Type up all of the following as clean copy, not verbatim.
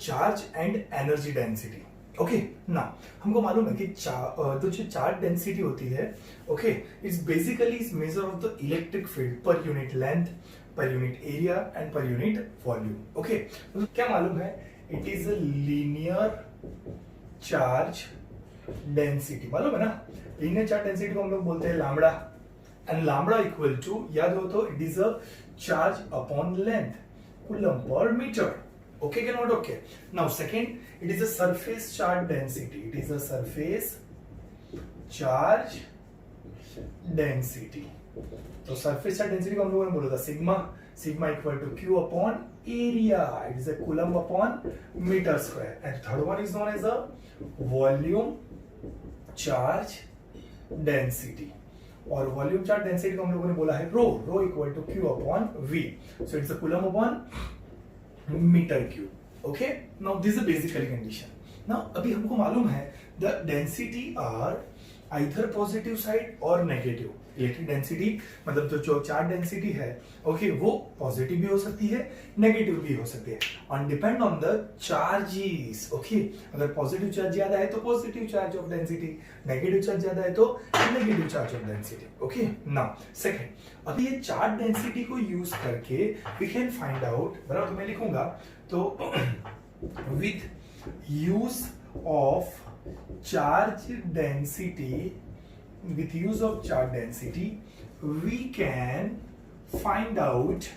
Charge and energy density. Okay ना, हमको मालूम है कि तो जो चार्ज डेंसिटी होती है, okay, it's basically is measure of the electric field per unit length, per unit area and पर यूनिट वॉल्यूम। ओके, तो क्या मालूम है, it is a linear charge density. मालूम है ना, लीनियर चार्ज डेंसिटी को हम लोग बोलते हैं lambda, and lambda equal to, याद हो तो, it is a charge upon length, coulomb पर metre. Okay, can not okay? Now second, it is a surface charge density. It is a surface charge density. तो surface charge density को हम लोगों ने बोला था sigma, sigma equal to Q upon area, it is a coulomb upon metre square. And third one is known as a volume charge density, और volume charge density को हम लोगों ने बोला है rho, rho equal to Q upon V, so it's a coulomb upon metre cube. Okay, now this is basically condition. Now अभी हमको मालूम है the density are either positive side और नेगेटिव। इलेक्ट्रिक डेंसिटी मतलब जो चार्ज डेंसिटी है, okay, वो positive भी हो सकती है, नेगेटिव भी हो सकती है, on depend on the charges. Okay, अगर पॉजिटिव चार्ज ज्यादा है तो positive charge of density, negative charge ज्यादा है तो negative charge of density. Okay, now second, अभी ये चार्ज डेंसिटी को यूज करके वी कैन फाइंड आउट, बराबर, तो मैं लिखूंगा तो with use of charge density, with use of charge density we can find out,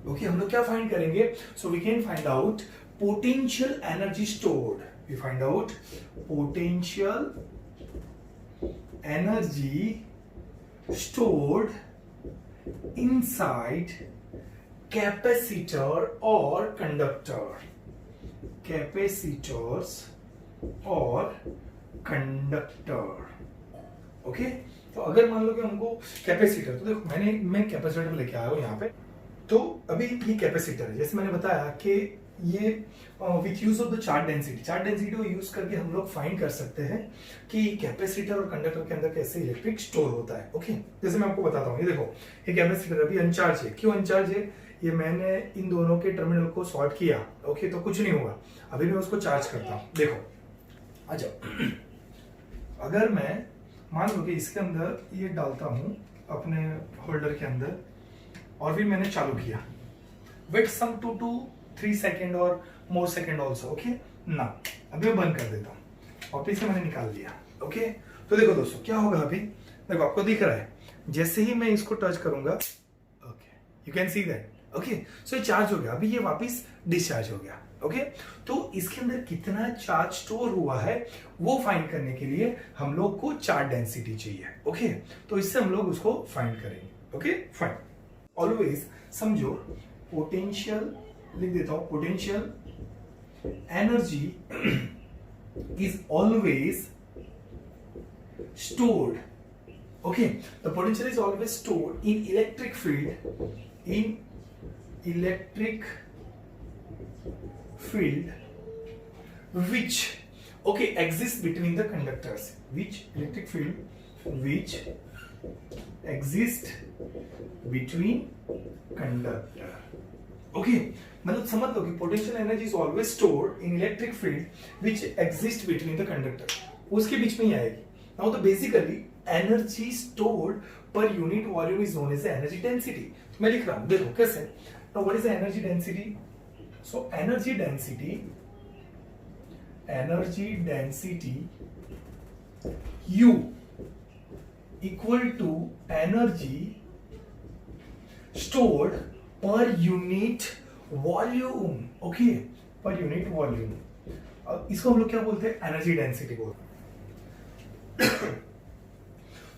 okay, हम लोग क्या find करेंगे, so we can find out potential energy stored, we find out potential energy stored inside capacitor or conductor, capacitors or conductor. Okay, तो अगर मान लो कि हमको capacitor, तो देखो मैं कैपेसिटर लेके आया हूं यहाँ पे, तो अभी ये कैपेसिटर है, जैसे मैंने बताया कि ये with use of the charge density, charge density को यूज करके हम लोग फाइंड कर सकते हैं कि कैपेसिटर और कंडक्टर के अंदर कैसे इलेक्ट्रिक स्टोर होता है। ओके, जैसे मैं आपको बताता हूँ, ये देखो, ये कैपेसिटर अभी अनचार्ज है। क्यों अनचार्ज है, ये मैंने इन दोनों के टर्मिनल को शॉर्ट किया, ओके, तो कुछ नहीं होगा। अभी मैं उसको चार्ज करता हूँ, देखो, आ जाओ। अगर मैं मान लो कि इसके अंदर ये डालता हूं अपने होल्डर के अंदर, और फिर मैंने चालू किया, वेट सम 2 to 3 सेकेंड और मोर सेकेंड ऑल्सो। ओके ना, अभी मैं बंद कर देता हूं, और फिर से मैंने निकाल लिया। ओके, तो देखो दोस्तों क्या होगा, अभी देखो आपको दिख रहा है, जैसे ही मैं इसको टच करूंगा, okay, you can see that. Okay, so ये चार्ज हो गया, अभी ये वापस डिस्चार्ज हो गया। ओके, तो इसके अंदर कितना चार्ज स्टोर हुआ है वो फाइंड करने के लिए हम लोग को चार्ज डेंसिटी चाहिए। ओके, तो इससे हम लोग उसको फाइंड करेंगे। ओके, फाइन, ऑलवेज समझो, पोटेंशियल लिख देता हूं, potential energy is always stored. Okay, the potential is always stored in electric field, in electric field which, okay, exists between the conductors, which electric field which exists between conductor। okay, मतलब समझ लो कि potential energy is always stored in electric field which exist between the conductor, उसके बीच में ही आएगी। Now तो basically energy stored per unit volume is known as energy density. तो मैं लिख रहा हूं, देखो कैसे। Now what is energy density, so energy density U equal to energy stored per unit volume. Okay, per unit volume, इसको हम लोग क्या बोलते हैं, एनर्जी डेंसिटी बोलते हैं।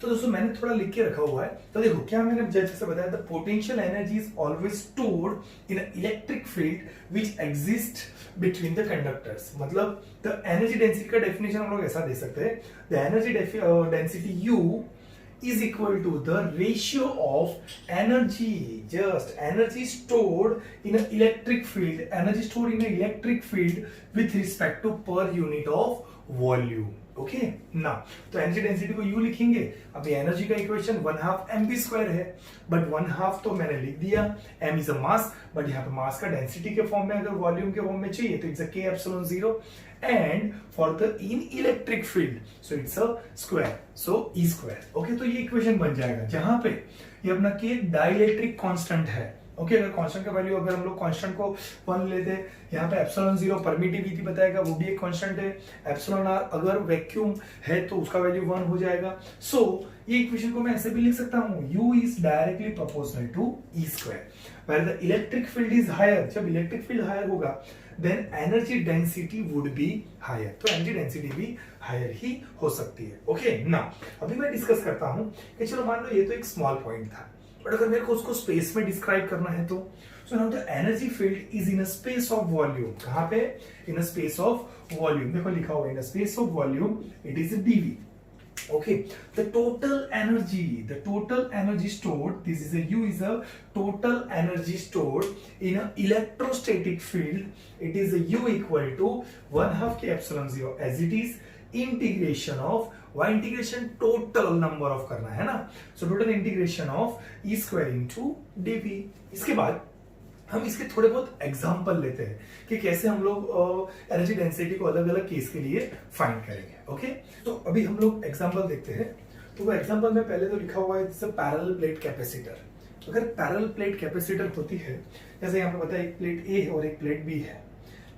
तो दोस्तों मैंने थोड़ा लिख के रखा हुआ है, तो देखो क्या मैंने जैसे बताया, the potential energy is always stored in electric field which exist between the conductors. मतलब द एनर्जी डेंसिटी का डेफिनेशन हम लोग ऐसा दे सकते हैं, the energy density U is equal to the ratio of energy, just energy stored in an electric field, energy stored in an electric field with respect to per unit of volume. Okay ना, तो energy density को you लिखेंगे। अभी energy का equation 1/2 mv² है, but 1/2 तो मैंने लिख दिया, m is a mass, but यहाँ पे मास का डेंसिटी के फॉर्म में अगर वॉल्यूम के फॉर्म में चाहिए तो it's a k epsilon 0 and for the in electric field so it's a square, so E square. Okay, तो ये इक्वेशन बन जाएगा जहां पे ये अपना k डाइलेक्ट्रिक कांस्टेंट है। ओके, अगर कांस्टेंट का वैल्यू अगर हम लोग कांस्टेंट को 1 लेते हैं, यहाँ पे एप्सिलॉन 0 परमिटिविटी बताएगा, वो भी एक कांस्टेंट है। एप्सिलॉन r अगर वैक्यूम है तो उसका वैल्यू 1 हो जाएगा। सो ये इक्वेशन को मैं ऐसे भी लिख सकता हूँ, u is directly proportional to E square, where the electric field is higher. जब इलेक्ट्रिक फील्ड हायर होगा then energy density would be higher, तो एनर्जी डेंसिटी भी हायर ही हो सकती है। ओके ना, अभी मैं डिस्कस करता हूं कि चलो मान लो ये तो एक स्मॉल पॉइंट था, बट अगर मेरे को उसको स्पेस में डिस्क्राइब करना है तो so now the energy field is in a space of volume. कहां पे? In a space of volume. देखो लिखा हुआ है in a space of volume it is dv। Okay, the total energy stored, this is a u is a total energy stored in an electrostatic field. It is a u equal to 1/2 k epsilon 0 as it is integration of y integration total number of करना है ना, so total integration of e square into dv। इसके बाद हम इसके थोड़े बहुत example लेते हैं कि कैसे हम लोग एनर्जी डेंसिटी को अलग अलग केस के लिए फाइंड करेंगे। ओके, तो अभी हम लोग एग्जाम्पल देखते हैं। तो वो एग्जाम्पल में पहले तो लिखा हुआ है पैरेलल प्लेट कैपेसिटर। अगर पैरेलल प्लेट कैपेसिटर होती है, जैसे यहाँ पे पता है एक प्लेट ए है और एक प्लेट बी है,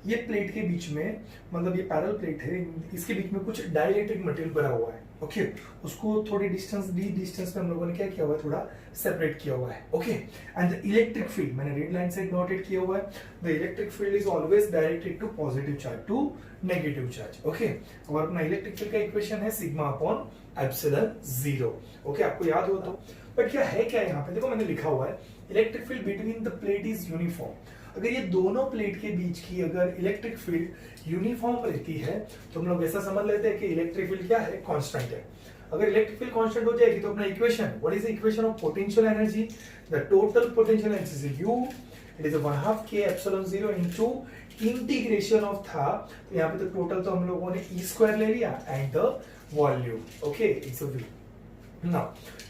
ये प्लेट के बीच में मतलब ये पैरेलल प्लेट है, इसके बीच में कुछ डाइलेक्ट्रिक मटेरियल भरा हुआ है। ओके, उसको थोड़ी डिस्टेंस डी डिस्टेंस पे हम लोगों ने क्या किया हुआ है, थोड़ा सेपरेट किया हुआ है। Okay, and the electric field मैंने रेड लाइन से नोटेड किया हुआ है, the electric field is always directed to positive charge to negative charge. Okay, और अपना इलेक्ट्रिक फील्ड का इक्वेशन है सिग्मा अपॉन एप्सिलॉन 0। ओके, आपको याद हो तो, बट क्या है क्या यहाँ पे, देखो मैंने लिखा हुआ है electric field between the plate is uniform. अगर ये दोनों प्लेट के बीच की अगर इलेक्ट्रिक फील्ड यूनिफॉर्म रहती है तो हम लोग ऐसा समझ लेते हैं कि इलेक्ट्रिक फील्ड क्या है, कांस्टेंट है। अगर इलेक्ट्रिक फील्ड कांस्टेंट हो जाएगी तो अपना equation, what is the equation of potential energy, the total potential energy is u, it is 1/2 k epsilon 0 into integration of था, तो यहाँ पे तो टोटल तो हम लोगों ने e स्क्वायर ले लिया and the volume. Okay, it's a v। Now,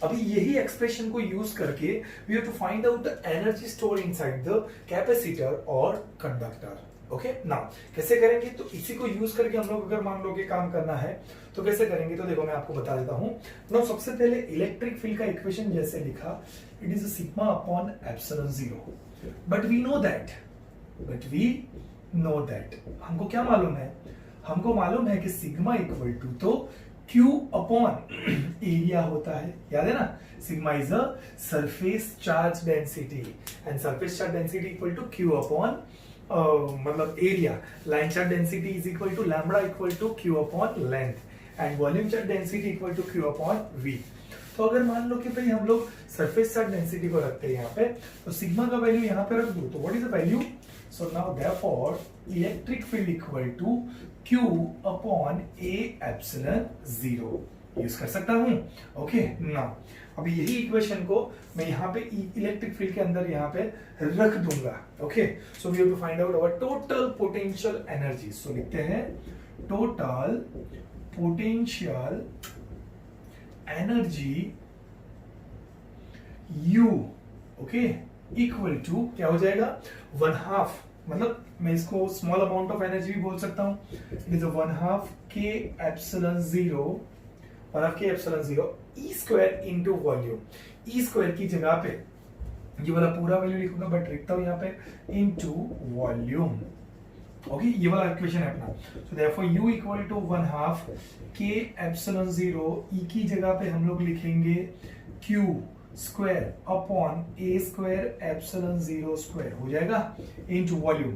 अभी यही एक्सप्रेशन को यूज करके we have to find out the energy stored inside the capacitor और conductor। ओके, नाउ कैसे करेंगे, तो इसी को यूज करके हम लोग अगर मान लो कि काम करना है तो कैसे करेंगे, तो देखो मैं आपको बता देता हूं। नाउ सबसे पहले इलेक्ट्रिक फील्ड का इक्वेशन जैसे लिखा, it is sigma upon epsilon 0, but we know that हमको क्या मालूम है, हमको मालूम है कि सिग्मा इक्वल टू तो Q अपॉन एरिया होता है, याद है ना, sigma is a surface charge density and surface charge density equal to Q upon मतलब area, line charge density is equal to lambda equal to Q upon length and volume charge density equal to Q upon V। तो अगर मान लो कि भाई हम लोग surface charge density को रखते हैं यहाँ पे, तो सिग्मा का वैल्यू यहाँ पे रख दो, तो what is the value, so now therefore electric field equal to Q upon A epsilon 0 use कर सकता हूं। ओके, नाउ अभी यही इक्वेशन को मैं यहाँ पे इलेक्ट्रिक फील्ड के अंदर यहाँ पे रख दूंगा। Okay, so we have to find out our total potential energy. So लिखते हैं total potential energy U, okay, equal to क्या हो जाएगा, 1/2, मतलब मैं इसको स्मॉल अमाउंट ऑफ एनर्जी भी बोल सकता हूं, it is 1/2 k epsilon 0, 1/2 k epsilon 0 e square into volume. e square की जगह पे ये वाला पूरा वैल्यू लिखूंगा, बट लिखता हूं यहाँ पे इनटू वॉल्यूम। ओके, ये वाला इक्वेशन है अपना। So therefore u equal to 1/2 k epsilon 0, e की जगह पे हम लोग लिखेंगे q square upon a square epsilon 0 square हो जाएगा into volume.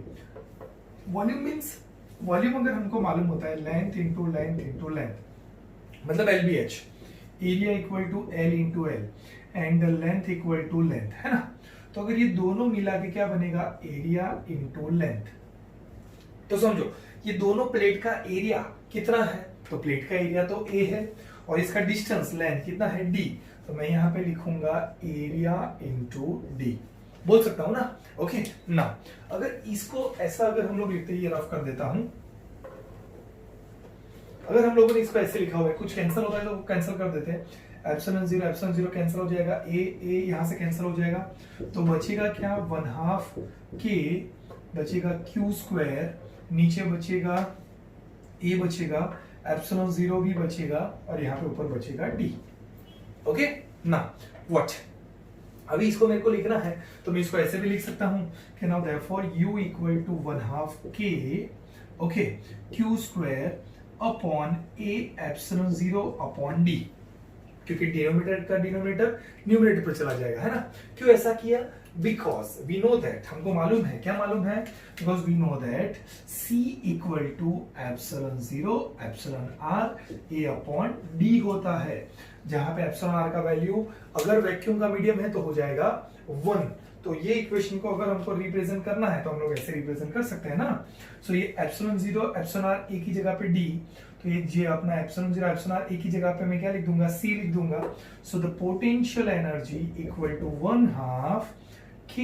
Volume means volume अगर हमको मालूम होता है length into length into length, मतलब LBH, area equal to L into L and length equal to length, है ना। तो अगर ये दोनों मिला के क्या बनेगा, एरिया इनटू लेंथ। तो समझो ये दोनों प्लेट का एरिया कितना है, तो प्लेट का एरिया तो A है और इसका डिस्टेंस लेंथ कितना है D, तो मैं यहाँ पे लिखूंगा एरिया इंटू डी, बोल सकता हूं ना। ओके, ना अगर इसको ऐसा अगर हम लोग लिखते हैं, ये रफ कर देता हूं, अगर हम लोगों ने इसको ऐसे लिखा हुआ है, कुछ कैंसिल होता है तो कैंसिल कर देते हैं, एप्सिलॉन जीरो कैंसिल हो जाएगा, ए यहां से कैंसिल हो जाएगा, तो बचेगा क्या, 1/2 के, बचेगा क्यू स्क्वायर, नीचे बचेगा ए बचेगा, एप्सिलॉन जीरो भी बचेगा, और यहाँ पे ऊपर बचेगा डी। ओके ना व्हाट, अभी इसको मेरे को लिखना है तो मैं इसको ऐसे भी लिख सकता हूं कि now therefore u equal to 1/2 k, okay, q square upon a epsilon zero upon d, क्योंकि डिनोमिनेटर का डिनोमिनेटर न्यूमरेटर पर चला जाएगा, है ना। क्यों ऐसा किया, बिकॉज वी नो दैट, हमको मालूम है, क्या मालूम है, because we know that c equal to epsilon zero epsilon r a upon d होता है, जहां पे एप्सिलॉन r का वैल्यू अगर वैक्यूम का मीडियम है तो हो जाएगा 1। तो ये इक्वेशन को अगर हमको रिप्रेजेंट करना है तो हम लोग ऐसे रिप्रेजेंट कर सकते हैं ना। सो ये एप्सिलॉन जीरो एप्सिलॉन r एक ही जगह पे d, तो ये अपना एप्सिलॉन जीरो एप्सिलॉन r एक ही जगह पे मैं क्या लिख दूंगा, c लिख दूंगा। So the potential energy equal to 1/2 k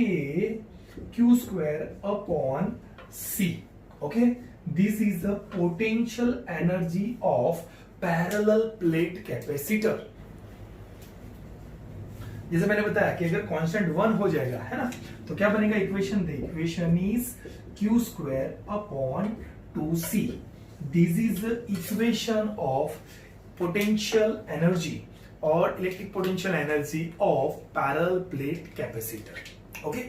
q square upon c, okay, this is the potential energy of parallel plate capacitor. जैसे मैंने बताया कि अगर कांस्टेंट 1 हो जाएगा, है ना, तो क्या बनेगा equation, the equation is q square upon 2c। This is the equation of potential energy और electric potential energy of parallel plate capacitor. Okay,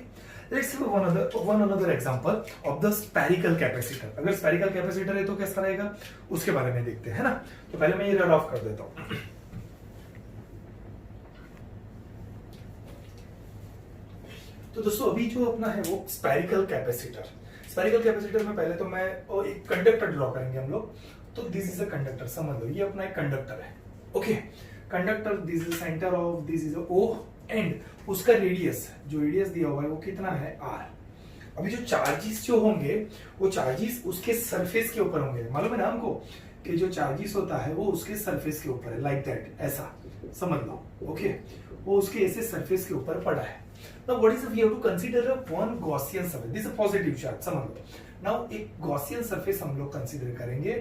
let's have one another example of the spherical capacitor. अगर spherical capacitor है तो कैसा रहेगा उसके बारे में देखते हैं, है ना। तो पहले मैं ये रफ ऑफ कर देता हूं। तो दोस्तों अभी जो अपना है वो स्फेरिकल कैपेसिटर में पहले तो मैं एक कंडक्टर ड्रॉ करेंगे हम लोग। तो दिस इज अ कंडक्टर, समझ लो ये अपना एक कंडक्टर है, okay. Conductor, this is centre of, this is O, and उसका रेडियस, जो रेडियस दिया हुआ है वो कितना है, r। अभी जो चार्जेस जो होंगे वो चार्जेस उसके सरफेस के ऊपर होंगे, मालूम है ना हमको कि जो चार्जेस होता है वो उसके सरफेस के ऊपर है, लाइक दैट, ऐसा समझ लो, ओके। वो उसके ऐसे सरफेस के ऊपर पड़ा है। Now what is we have to consider a one Gaussian surface. This is a positive charge, समझ लो। Now एक Gaussian surface हम लोग कंसीडर करेंगे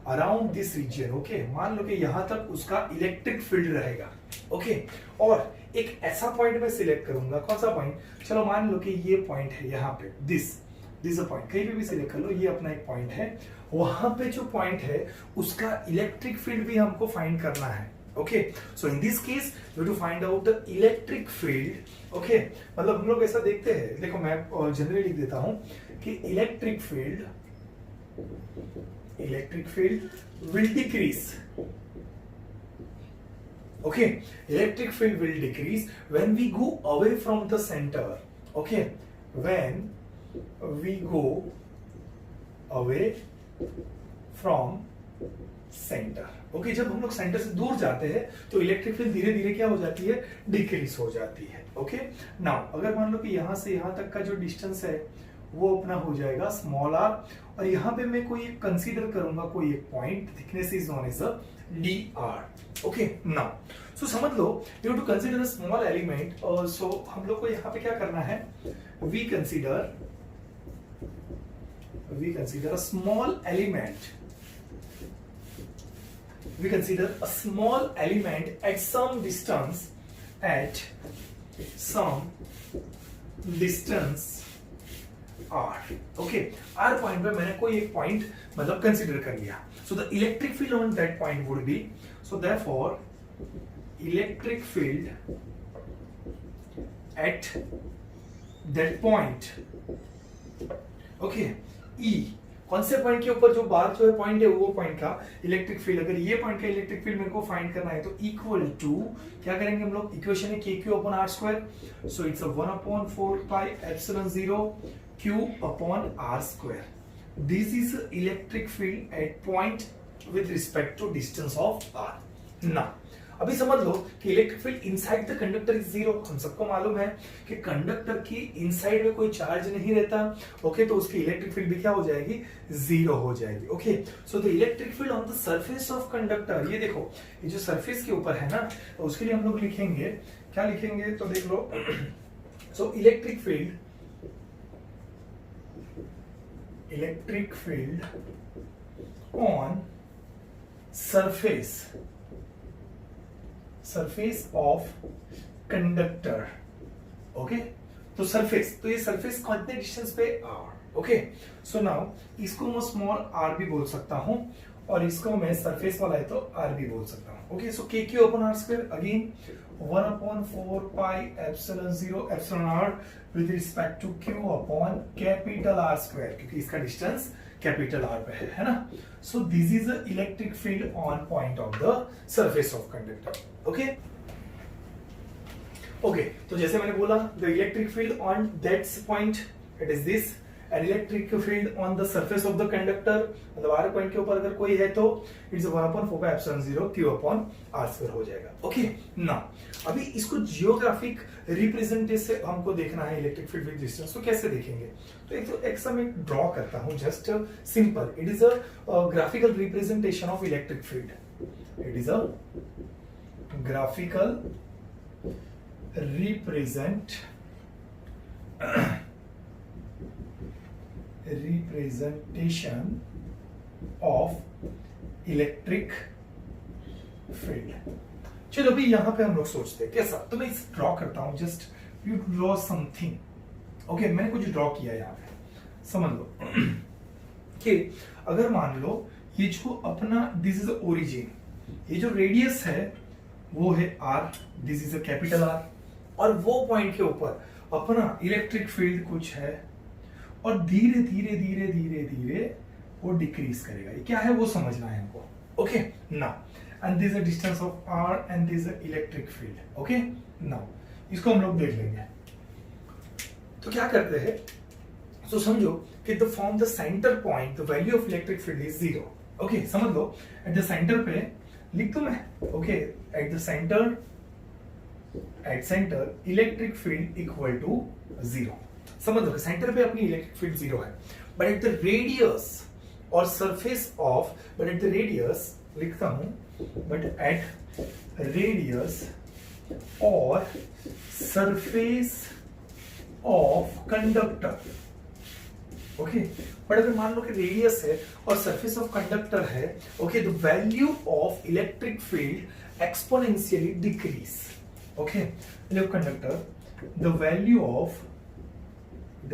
अराउंड दिस रीजन, ओके। मान लो कि यहां तक उसका इलेक्ट्रिक फील्ड रहेगा, ओके। और एक ऐसा पॉइंट मैं सिलेक्ट करूंगा, कौन सा पॉइंट, चलो मान लो कि ये पॉइंट है यहाँ पे, दिस पॉइंट, कहीं पे भी सिलेक्ट कर लो, ये अपना एक पॉइंट है। वहां पे जो पॉइंट है उसका इलेक्ट्रिक फील्ड भी हमको फाइंड करना है, okay. So in this case you to find out the electric field, okay. मतलब हम लोग ऐसा देखते हैं, देखो मैं जनरली लिख देता हूं कि electric field will decrease, okay. Electric field will decrease when we go away from the centre, okay, when we go away from centre, okay. जब हम लोग सेंटर से दूर जाते हैं तो इलेक्ट्रिक फील्ड धीरे धीरे क्या हो जाती है, डिक्रीज हो जाती है, ओके। नाउ अगर मान लो कि यहां से यहां तक का जो डिस्टेंस है वो अपना हो जाएगा स्मॉल r, और यहां पे मैं कोई एक कंसीडर करूंगा, कोई एक point, thickness is known as dr, okay. Now so समझ लो you to consider a small element, और सो हम लोग को यहां पे क्या करना है, we consider a small element, we consider a small element at some distance r, okay। r point पे मैंने कोई एक point मतलब कंसीडर कर लिया, so the electric field on that point would be, so therefore electric field at that point, okay, E, कौन से point के ऊपर जो बार जो है पॉइंट है वो पॉइंट का इलेक्ट्रिक फील्ड, अगर ये पॉइंट का इलेक्ट्रिक फील्ड मेरे को फाइंड करना है तो इक्वल टू क्या करेंगे हम लोग, इक्वेशन है kq upon r square, so it's 1/4 pi epsilon 0 q upon r square. This is electric field at point with respect to distance of r। ना अभी समझ लो कि electric field inside the conductor is zero. हम सबको मालूम है कि कंडक्टर की इनसाइड में कोई चार्ज नहीं रहता, ओके, तो उसकी इलेक्ट्रिक फील्ड भी क्या हो जाएगी, जीरो हो जाएगी, okay. So the electric field on the surface of conductor, ये देखो ये जो सरफेस के ऊपर है ना, तो उसके लिए हम लोग लिखेंगे, क्या लिखेंगे, तो देख लो, so electric field on surface of conductor. Okay, तो सरफेस, तो ये सरफेस कितने डिस्टेंस पे, आर। ओके, सो नाउ इसको मैं स्मॉल आर भी बोल सकता हूं और इसको मैं सरफेस वाला है तो आर भी बोल सकता हूं। Okay, so K Q upon R square, again 1/4 pi epsilon 0 epsilon R with respect to Q upon capital R square, क्योंकि इसका डिस्टेंस कैपिटल आर पे है ना। So this is a electric field on point of the surface of conductor. Okay okay, तो जैसे मैंने बोला, the electric field on that point it is this, and electric field on the surface of the conductor, मतलब are point के ऊपर अगर कोई है तो it's 1/4 pi epsilon 0 Q upon R square हो जाएगा। ओके, नाउ अभी इसको जियोग्राफिक रिप्रेजेंटेशन से हमको देखना है इलेक्ट्रिक फील्ड विद डिस्टेंस, तो कैसे देखेंगे? तो एक मैं ड्रॉ करता हूं, just simple, it is a graphical representation of electric field, it is a graphical representation of electric field। चलो अभी यहां पे हम लोग सोचते हैं कैसा, तो मैं इस ड्रॉ करता हूं, just you draw something. Okay, मैंने कुछ ड्रॉ किया यहां पे, समझ लो कि अगर मान लो ये जो अपना दिस इज ओरिजिन, ये जो रेडियस है वो है R, this is a capital R, और वो पॉइंट के ऊपर अपना इलेक्ट्रिक फील्ड कुछ है और धीरे धीरे धीरे धीरे धीरे वो डिक्रीज करेगा। ये क्या है वो समझना है हमको। Okay, now and this is the distance of R and this is the electric field. Okay, now इसको हम लोग देख लेंगे। तो क्या करते हैं, तो समझो कि the from the centre point the value of electric field is 0। Okay, समझ लो एट द सेंटर पे लिख दो मैं। Okay, at the centre, at centre electric field equal to 0। समझ लो सेंटर पे अपनी इलेक्ट्रिक फील्ड 0 है, बट एट द रेडियस और surface of, but at the radius लिखता हूं, बट एट रेडियस और surface of conductor. Okay, but अगर मान लो कि रेडियस है और सरफेस ऑफ कंडक्टर है, okay, the value of electric field exponentially decrease. Okay, conductor, the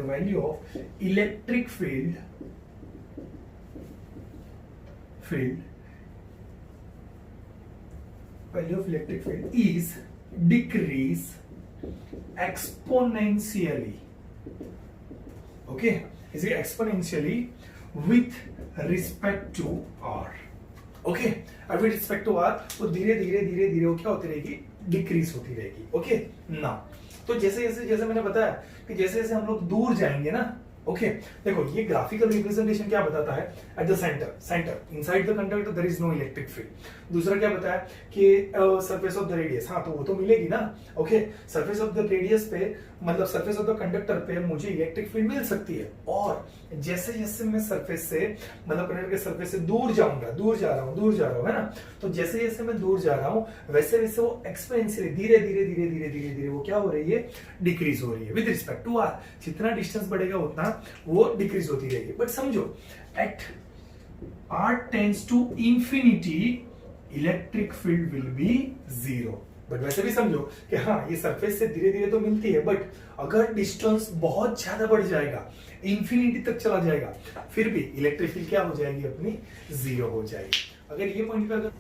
value of electric field is decrease exponentially। okay, is it exponentially with respect to r। okay, और with respect to r तो धीरे धीरे धीरे धीरे वो क्या होती रहेगी, डिक्रीज होती रहेगी। ओके, ना तो जैसे मैंने बताया कि जैसे जैसे हम लोग दूर जाएंगे ना, ओके, देखो ये ग्राफिकल रिप्रेजेंटेशन क्या बताता है, at the centre inside the conductor there is no electric field. दूसरा क्या बताया कि सरफेस ऑफ द रेडियस, हाँ तो वो तो मिलेगी ना। Okay, surface of the radius पे, मतलब सरफेस ऑफ द कंडक्टर पे मुझे इलेक्ट्रिक फील्ड मिल सकती है, और जैसे जैसे मैं सरफेस से, मतलब कंडक्टर के सरफेस से दूर जाऊंगा, दूर जा रहा हूं है ना, तो जैसे जैसे मैं दूर जा रहा हूं वैसे वैसे वो एक्सपोनेंशियली धीरे धीरे धीरे धीरे धीरे धीरे वो क्या हो रही है, डिक्रीज हो रही है विद रिस्पेक्ट टू आर। जितना डिस्टेंस बढ़ेगा उतना वो डिक्रीज होती रहेगी। बट समझो at r tends to infinity electric field will be 0। But वैसे भी समझो कि हाँ ये सरफेस से धीरे धीरे तो मिलती है, बट अगर डिस्टेंस बहुत ज्यादा बढ़ जाएगा, इंफिनिटी तक चला जाएगा, फिर भी इलेक्ट्रिक फील्ड क्या हो जाएगी, अपनी 0 हो जाएगी। अगर ये पॉइंट पे अगर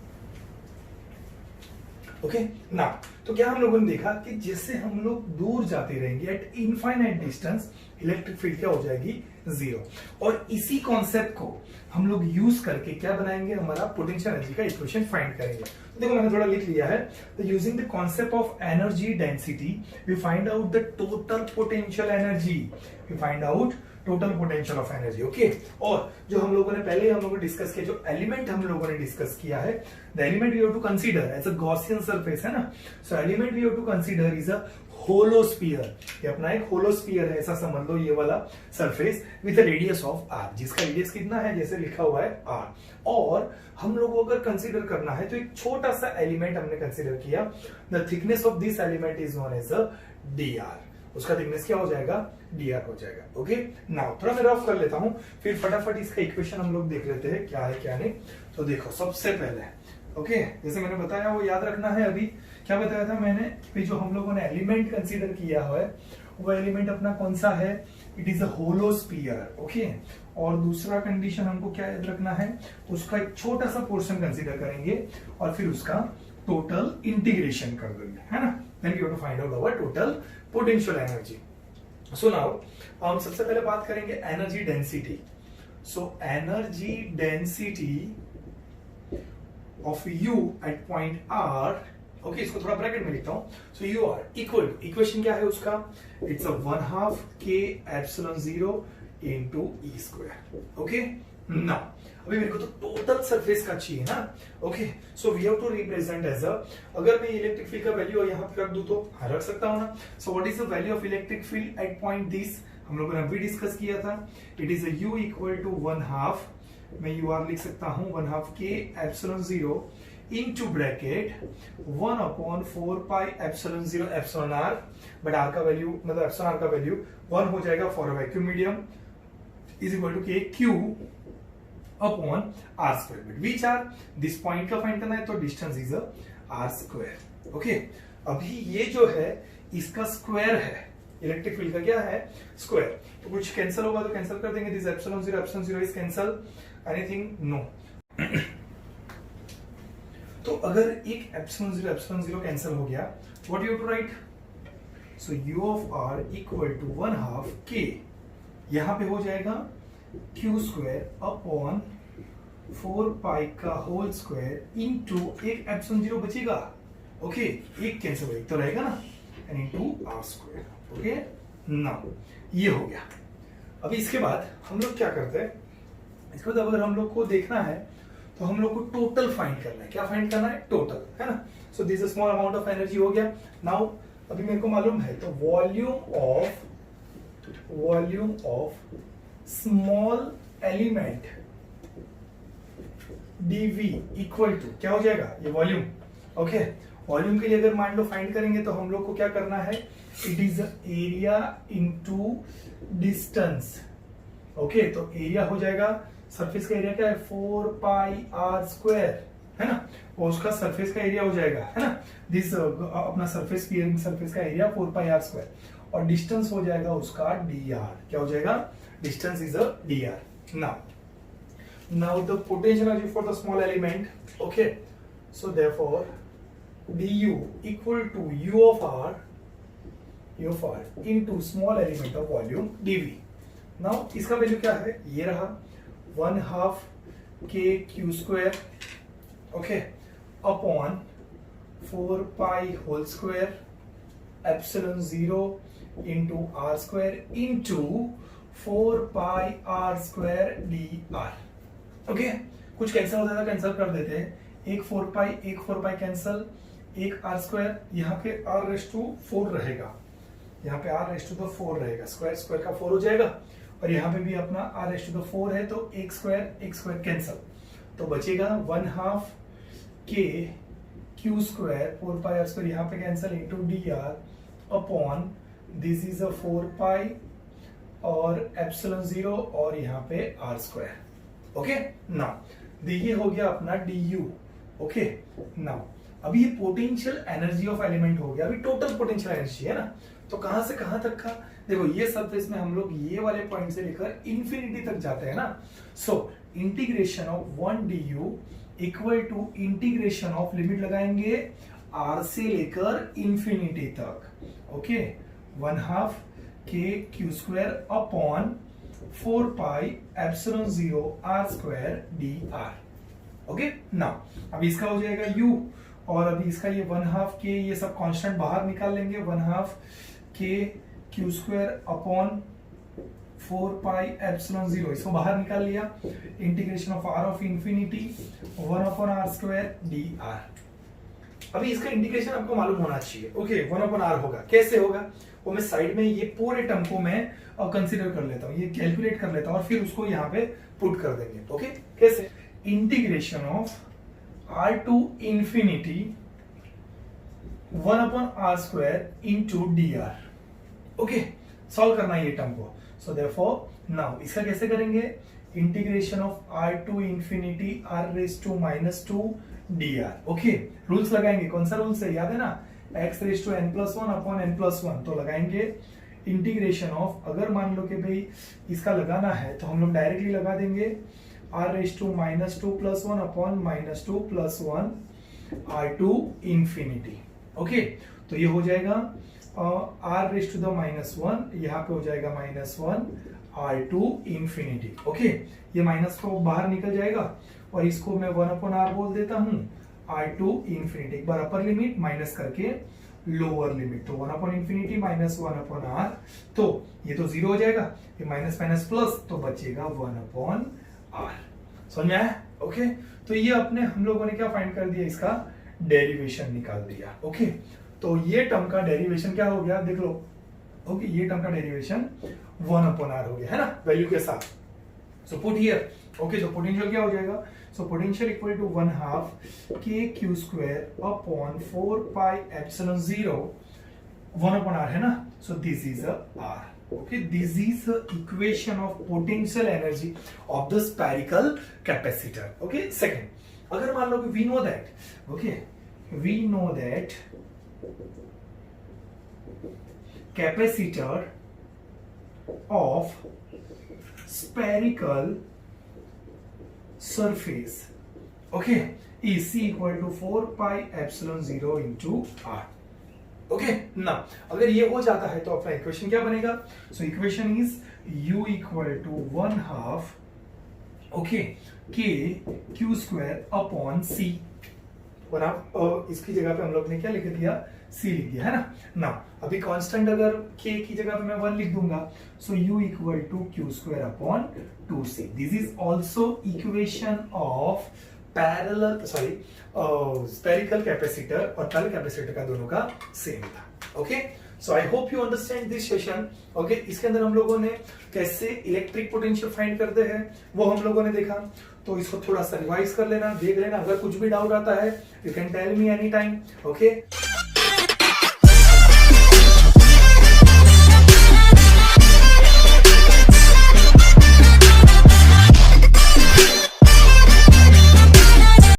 ओके ना, तो क्या हम लोगों ने देखा कि जैसे हम लोग दूर जाते रहेंगे eight infinite distance, electric field क्या हो जाएगी, 0। और इसी कॉन्सेप्ट को हम लोग यूज करके क्या बनाएंगे, हमारा पोटेंशियल एनर्जी का इक्वेशन फाइंड करेंगे। तो देखो मैंने थोड़ा लिख लिया है, तो using the concept of energy density we find out the total potential energy, we find out total potential of energy. Okay, और जो हम लोगों ने पहले हम लोगों ने डिस्कस किया, जो एलिमेंट हम लोगों ने डिस्कस किया है, the element we have to consider as a Gaussian surface है ना, so element we have to consider is a hollow sphere. ये अपना एक होलोस्फीयर है, ऐसा समझ लो, ये वाला surface with radius of R, जिसका रेडियस कितना है, जैसे लिखा हुआ है आर। और हम लोगों को अगर कंसीडर करना है तो एक छोटा सा एलिमेंट हमने कंसीडर किया, the thickness of this element is known as a D R. उसका थिकनेस क्या हो जाएगा, dr हो जाएगा। ओके, नाउ थोड़ा मैं रफ कर लेता हूं, फिर फटाफट इसका इक्वेशन हम लोग देख लेते हैं क्या है क्या नहीं। तो देखो सबसे पहले ओके जैसे मैंने बताया वो याद रखना है। अभी क्या बताया था मैंने कि जो हम लोगों ने एलिमेंट कंसीडर किया है वो एलिमेंट अपना कौन सा है, it is a hollow sphere. Okay और दूसरा कंडीशन हमको क्या याद रखना है, उसका एक छोटा सा पोर्शन कंसीडर करेंगे और फिर उसका टोटल इंटीग्रेशन कर देंगे, है ना। Then you have to find out our total potential energy. So now हम सबसे पहले बात करेंगे energy density. So energy density of U at point R, okay इसको थोड़ा ब्रैकेट में लिखता हूं। So U R equal, equation क्या है उसका, it's a 1/2 k epsilon 0 into E square. Okay now अभी मेरे को तो टोटल सरफेस का चाहिए ना। Okay so we have to represent as a, अगर मैं इलेक्ट्रिक फील्ड का वैल्यू यहां पे रख दूं तो हाँ रख सकता हूं ना। So what is the value of electric field at point this, हम लोगों ने अभी डिस्कस किया था। It is a u equal to 1/2, मैं यू आर लिख सकता हूं 1/2 k epsilon 0 into bracket 1/4 pi epsilon 0 epsilon R, but R का वैल्यू मतलब एप्सिलॉन आर का वैल्यू 1 हो जाएगा for a vacuum medium, is equal to k q upon R square. But which R, this point का find करना है तो distance is R square. Okay अभी ये जो है इसका स्क्वायर है, इलेक्ट्रिक फील्ड का क्या है, स्क्वायर। तो कुछ कैंसिल होगा तो कैंसिल कर देंगे, this epsilon 0 is cancel, anything no. तो अगर एक एप्सिलॉन 0 कैंसिल हो गया, what you have to write, so u of r equal to 1/2 k, यहां पे हो जाएगा q स्क्वायर अपॉन 4 पाई का होल स्क्वायर इनटू एक एप्सिलॉन 0 बचेगा। ओके एक कैंसिल हो, एक तो रहेगा ना, and into r square. Okay now ये हो गया। अभी इसके बाद हम लोग क्या करते हैं, इसके बाद अगर हम लोग को देखना है तो हम लोग को टोटल फाइंड करना है। क्या फाइंड करना है, टोटल, है ना। So this a small amount of energy हो गया। नाउ अभी मेरे को मालूम है तो volume of small element dv equal to क्या हो जाएगा, ये वॉल्यूम। ओके वॉल्यूम के लिए अगर मान लो फाइंड करेंगे तो हम लोग को क्या करना है, it is area into distance. Okay तो एरिया हो जाएगा, सरफेस का एरिया क्या है 4 पाई आर स्क्वायर, है ना, और उसका सरफेस का एरिया हो जाएगा, है ना, दिस अपना सरफेस पियरिंग सरफेस का एरिया 4 पाई आर स्क्वायर, और डिस्टेंस हो जाएगा उसका dr। क्या हो जाएगा, distance is a dr। now the potential energy for the small element, okay, so therefore du equal to u of r into small element of volume dv। now इसका value क्या है, ये रहा 1/2 k q square, okay upon 4 pi whole square epsilon 0 into R square into 4 pi R square D R. Okay कुछ cancel होता है, cancel कर देते हैं, एक 4 पाई कैंसिल, एक आर स्क्वायर, यहाँ पे आर रेस टू 4 रहेगा, यहाँ पे आर रेस टू द 4 रहेगा, स्क्वायर स्क्वायर का 4 हो जाएगा, और यहाँ पे भी अपना आर रेस टू द 4 है तो एक स्क्वायर कैंसिल, तो बचेगा 1/2 k q square 4 pi R square, यहाँ पे cancel into D R upon this is a 4 pi और एप्सिलॉन 0 और यहाँ पे आर स्क्वायर। ओके नाउ ये हो गया अपना du। ओके नाउ अभी ये पोटेंशियल एनर्जी ऑफ एलिमेंट हो गया, अभी टोटल पोटेंशियल एनर्जी है ना, तो कहां से कहां तक का, देखो ये सरफेस में हम लोग ये वाले पॉइंट से लेकर इंफिनिटी तक जाते हैं ना। So integration of 1 du equal to integration of, limit लगाएंगे r से लेकर इंफिनिटी तक, okay 1/2 k q square upon 4 pi epsilon 0 R square D R. Okay now अभी इसका हो जाएगा u, और अभी इसका ये 1/2 k, ये सब कांस्टेंट बाहर निकाल लेंगे, 1/2 k q square upon 4 pi epsilon 0, इसको बाहर निकाल लिया, integration of r of infinity 1/r square D are. अभी इसका इंटीग्रेशन आपको मालूम होना चाहिए। ओके 1/r होगा, कैसे होगा वो मैं साइड में ये पूरे टर्म को मैं कंसीडर कर लेता हूँ, ये कैलकुलेट कर लेता हूँ और फिर उसको यहाँ पे पुट कर देंगे। ओके कैसे, integration of r to infinity 1/r square into dr। Okay solve करना है ये टर्म को। सो देयरफॉर नाउ इसका कैसे करेंगे, integration of R to infinity R raise to minus two D R. Okay, rules लगाएंगे, कौन सा रूल्स है याद है ना, X raise to N plus one upon N plus one. तो लगाएंगे इंटीग्रेशन ऑफ, अगर मान लो कि भाई इसका लगाना है तो हम लोग डायरेक्टली लगा देंगे R raise to minus two plus one upon minus two plus one R to infinity. Okay, तो ये हो जाएगा R raise to the minus one, यहाँ पे हो जाएगा minus one R to infinity. Okay, ये माइनस को बाहर निकल जाएगा और इसको मैं वन अपॉन आर बोल देता हूं, आर टू इंफिनिटी। एक बार अपर लिमिट माइनस करके लोअर लिमिट, तो one upon infinity minus one upon R, तो ये तो जीरो हो जाएगा, ये माइनस माइनस प्लस, तो बचेगा वन अपॉन आर। समझ में आया? ओके, तो ये अपने हम लोगों ने क्या फाइंड कर दिया, इसका डेरिवेशन निकाल दिया। ओके, तो ये टर्म का डेरिवेशन क्या हो गया देख लो। ओके, ये टर्म का डेरिवेशन वन अपॉन आर हो गया है ना, वैल्यू के साथ। So put here. ओके, तो पोटेंशियल क्या हो जाएगा, so potential equal to 1/2 K Q square upon 4 pi epsilon 0 1 upon R है ना, so this is a R. Okay, this is the equation of potential energy of the spherical capacitor. Okay, second, अगर मान लो कि we know that, okay, we know that capacitor of spherical surface, okay, is C equal to 4 pi epsilon 0 into R. Okay ना, अगर ये हो जाता है तो अपना इक्वेशन क्या बनेगा, so equation is u equal to 1/2 okay K Q square upon C, और आप इसकी जगह पे हम लोग ने क्या लिख दिया, c लिख दिया है ना। अभी कांस्टेंट अगर k की जगह पे मैं 1 लिख दूंगा, so u equal to Q square upon 2c। This is also equation of spherical capacitor, और पैरेलल कैपेसिटर का दोनों का सेम था। Okay, so I hope you understand this session. Okay, इसके अंदर हम लोगों ने कैसे इलेक्ट्रिक पोटेंशियल फाइंड करते हैं वो हम लोगों ने देखा, तो इसको थोड़ा सा रिवाइज कर लेना, देख लेना। अगर कुछ भी डाउट आता है you can tell me any time. Okay.